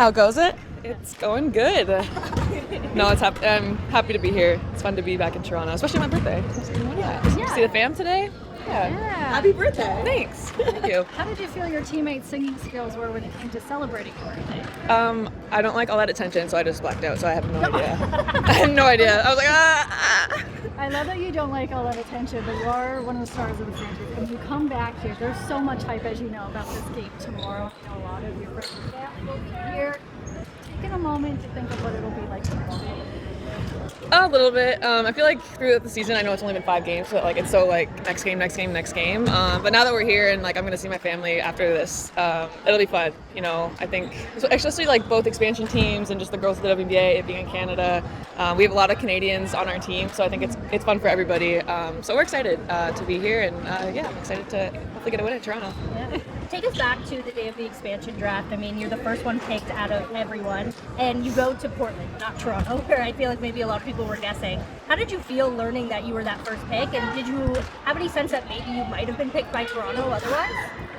How goes it? It's going good. No, I'm happy to be here. It's fun to be back in Toronto, especially my birthday. Yeah. See the fam today? Yeah. Happy birthday. Thanks. Thank you. How did you feel your teammates' singing skills were when it came to celebrating your birthday? I don't like all that attention, so I just blacked out, so I have no idea. I have no idea. I was like, ah. I love that you don't like all that attention, but you are one of the stars of the franchise. When you come back here, there's so much hype, as you know, about this game tomorrow. I know a lot of your friends and family will be here. Taking a moment to think of what it'll be like tomorrow. A little bit. I feel like throughout the season, I know it's only been 5 games, but like it's so like next game. But now that we're here and like I'm gonna see my family after this, it'll be fun. You know, I think especially like both expansion teams and just the growth of the WNBA, it being in Canada. We have a lot of Canadians on our team, so I think it's fun for everybody. So we're excited to be here, and yeah, I'm excited to hopefully get a win in Toronto. Yeah. Take us back to the day of the expansion draft. I mean, you're the first one picked out of everyone, and you go to Portland, not Toronto, where I feel like maybe a lot of people were guessing. How did you feel learning that you were that first pick, and did you have any sense that maybe you might have been picked by Toronto otherwise?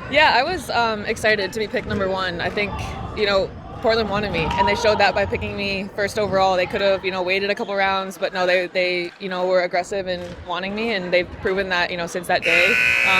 Yeah, I was excited to be picked number 1. I think, you know, Portland wanted me, and they showed that by picking me first overall. They could have, you know, waited a couple rounds, but no, they you know, were aggressive in wanting me, and they've proven that, you know, since that day.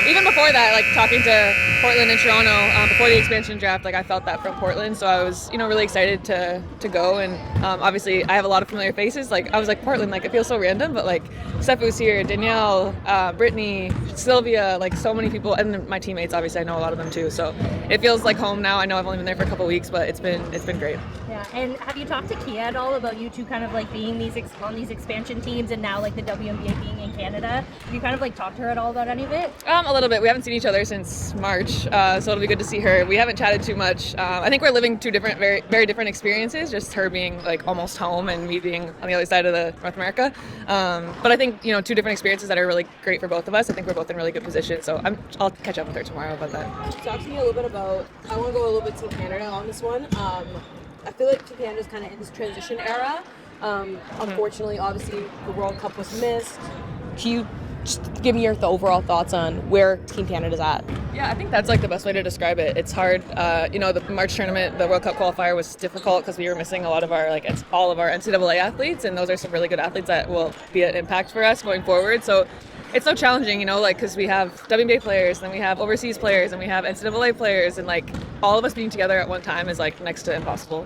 Even before that, like talking to Portland and Toronto before the expansion draft, like I felt that from Portland, so I was, you know, really excited to go. And obviously, I have a lot of familiar faces. Like I was like, Portland, like it feels so random, but like Steph was here, Danielle, Brittany, Sylvia, like so many people, and my teammates. Obviously, I know a lot of them too, so it feels like home now. I know I've only been there for a couple weeks, but it's been great. Yeah, and have you talked to Kia at all about you two kind of like being on these expansion teams and now like the WNBA being in Canada? Have you kind of like talked to her at all about any of it? A little bit. We haven't seen each other since March, so it'll be good to see her. We haven't chatted too much. I think we're living 2 different, very different experiences, just her being like almost home and me being on the other side of the North America. But I think, you know, 2 different experiences that are really great for both of us. I think we're both in really good positions, so I'll catch up with her tomorrow about that. Talk to me a little bit about, I want to go a little bit to Canada on this one. I feel like Canada is kind of in this transition era. Unfortunately, obviously, the World Cup was missed. Can you just give me your overall thoughts on where Team Canada's at? Yeah, I think that's like the best way to describe it. It's hard. You know, the March tournament, the World Cup qualifier was difficult because we were missing a lot of our, like all of our NCAA athletes, and those are some really good athletes that will be an impact for us going forward. So it's so challenging, you know, like because we have WNBA players, and then we have overseas players, and we have NCAA players, and like all of us being together at one time is like next to impossible.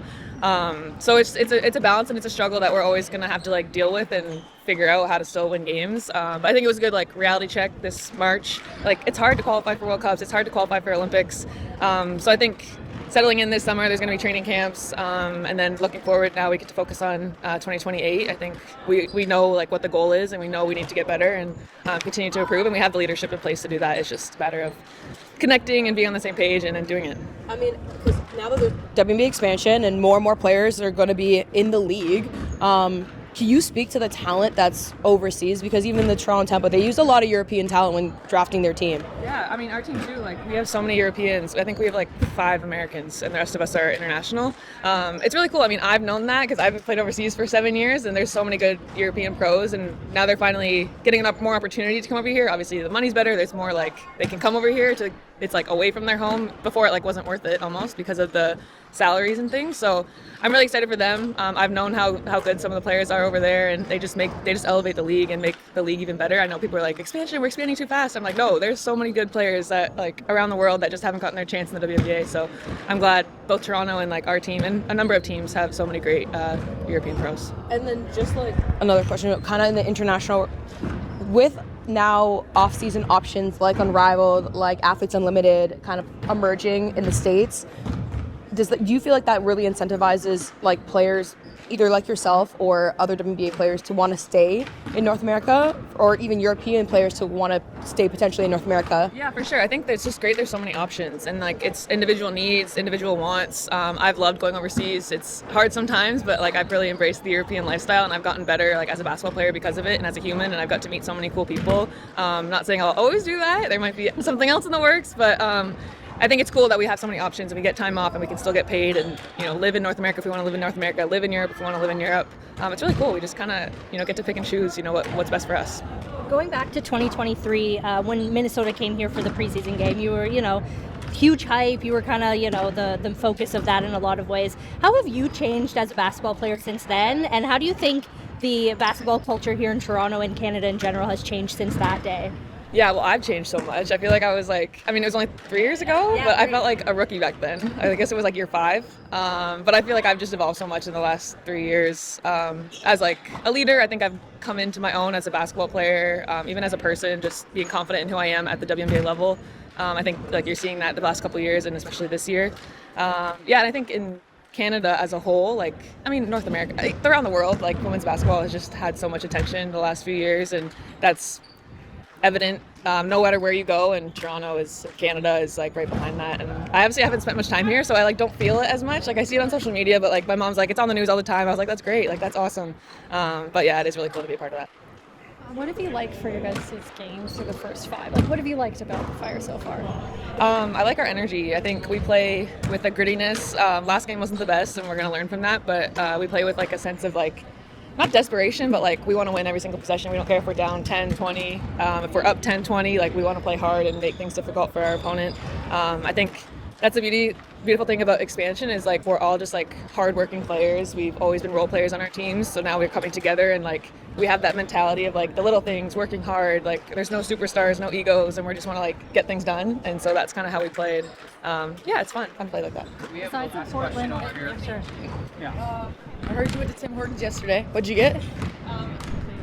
So it's a balance, and it's a struggle that we're always gonna have to like deal with and figure out how to still win games. But I think it was a good like reality check this March. Like it's hard to qualify for World Cups, it's hard to qualify for Olympics. So I think settling in this summer, there's going to be training camps, and then looking forward now we get to focus on 2028. I think we know like what the goal is, and we know we need to get better and continue to improve, and we have the leadership in place to do that. It's just a matter of connecting and being on the same page and doing it. I mean, because now that the WNBA expansion and more players are going to be in the league, can you speak to the talent that's overseas? Because even the Toronto Tempo, they used a lot of European talent when drafting their team. Yeah, I mean, our team too, like we have so many Europeans. I think we have like 5 Americans, and the rest of us are international. It's really cool. I mean, I've known that because I've played overseas for 7 years, and there's so many good European pros, and now they're finally getting more opportunity to come over here. Obviously, the money's better. There's more like they can come over here to. It's like away from their home. Before it like wasn't worth it almost because of the salaries and things. So I'm really excited for them. I've known how good some of the players are over there, and they just elevate the league and make the league even better. I know people are like, expansion, we're expanding too fast. I'm like, no, there's so many good players that like around the world that just haven't gotten their chance in the WNBA. So I'm glad both Toronto and like our team and a number of teams have so many great European pros. And then just like another question, kind of in the international, with now off-season options like Unrivaled, like Athletes Unlimited kind of emerging in the States, do you feel like that really incentivizes like players either like yourself or other WNBA players to want to stay in North America, or even European players to want to stay potentially in North America? Yeah, for sure. I think it's just great. There's so many options, and like it's individual needs, individual wants. I've loved going overseas. It's hard sometimes, but like I've really embraced the European lifestyle, and I've gotten better like as a basketball player because of it, and as a human, and I've got to meet so many cool people. Not saying I'll always do that. There might be something else in the works, but I think it's cool that we have so many options and we get time off and we can still get paid and, you know, live in North America if we want to live in North America, live in Europe if we want to live in Europe. It's really cool. We just kind of, you know, get to pick and choose, you know, what's best for us. Going back to 2023, when Minnesota came here for the preseason game, you were, you know, huge hype. You were kind of, the focus of that in a lot of ways. How have you changed as a basketball player since then? And how do you think the basketball culture here in Toronto and Canada in general has changed since that day? Yeah, well, I've changed so much. I feel like I was like, it was only 3 years ago, Yeah, but I right. felt like a rookie back then. I guess it was like year 5. But I feel like I've just evolved so much in the last 3 years. As like a leader, I think I've come into my own as a basketball player, even as a person, just being confident in who I am at the WNBA level. I think like you're seeing that the last couple of years and especially this year. And I think in Canada as a whole, North America, around the world, like women's basketball has just had so much attention the last few years, and that's evident no matter where you go, and Canada is like right behind that. And I obviously haven't spent much time here, so I like don't feel it as much. Like I see it on social media, but like my mom's like, it's on the news all the time. I was like, that's great, like that's awesome. But yeah, it is really cool to be a part of that. What have you liked for your guys' games for the first 5? Like, what have you liked about the Fire so far? I like our energy. I think we play with a grittiness. Last game wasn't the best, and we're going to learn from that, but we play with like a sense of like, not desperation, but like we want to win every single possession. We don't care if we're down 10, 20. If we're up 10, 20, like we want to play hard and make things difficult for our opponent. I think that's the beautiful thing about expansion is like we're all just like hardworking players. We've always been role players on our teams, so now we're coming together and like we have that mentality of like the little things, working hard. Like there's no superstars, no egos, and we just want to like get things done. And so that's kind of how we played. It's fun to play like that. Besides the Portland, sure. I heard you went to Tim Hortons yesterday. What'd you get?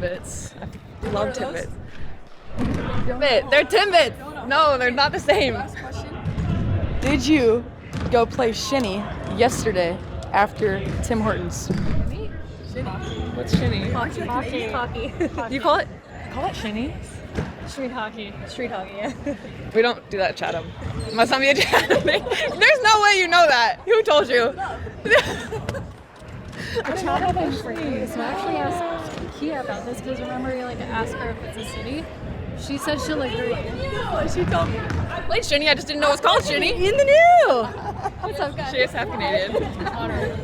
Timbits. I love Timbits. They're Timbits. No, they're not the same. Did you go play shinny yesterday after Tim Hortons? What's shinny? Hockey. You call it shinny? Street hockey. Yeah. We don't do that at Chatham. Must not be a Chatham thing. There's no way you know that. Who told you? Chatham is free. So I actually asked Kia about this because remember you asked her if it's a city. She said she'll agree. She told me. I played shinny. I just didn't know it was called shinny. In the new! What's up, guys? She is half Canadian. Honor.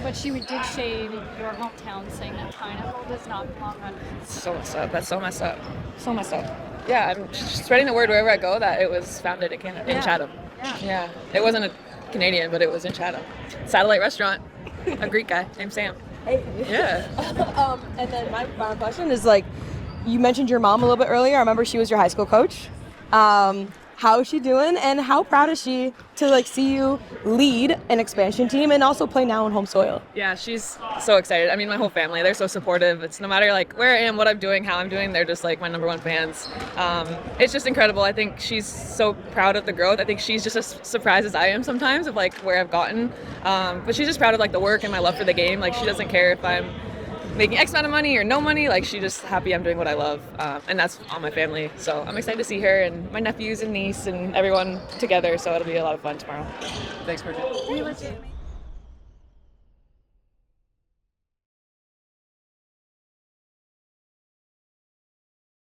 But she did shade your hometown, saying that pineapple does not belong on. So messed up. That's so messed up. So messed up. Yeah, I'm spreading the word wherever I go that it was founded in Canada, in Chatham. Yeah. It wasn't a Canadian, but it was in Chatham. Satellite restaurant. A Greek guy named Sam. Hey. Yeah. And then my final question is like, you mentioned your mom a little bit earlier. I remember she was your high school coach. How is she doing, and how proud is she to see you lead an expansion team and also play now on home soil? Yeah, she's so excited. I mean, my whole family, they're so supportive. It's no matter where I am, what I'm doing, how I'm doing, they're just my number one fans. It's just incredible. I think she's so proud of the growth. I think she's just as surprised as I am sometimes of where I've gotten. But she's just proud of the work and my love for the game. She doesn't care if I'm making X amount of money or no money. She's just happy I'm doing what I love, and that's all my family. So I'm excited to see her and my nephews and niece and everyone together, so it'll be a lot of fun tomorrow. Thanks, Bridget.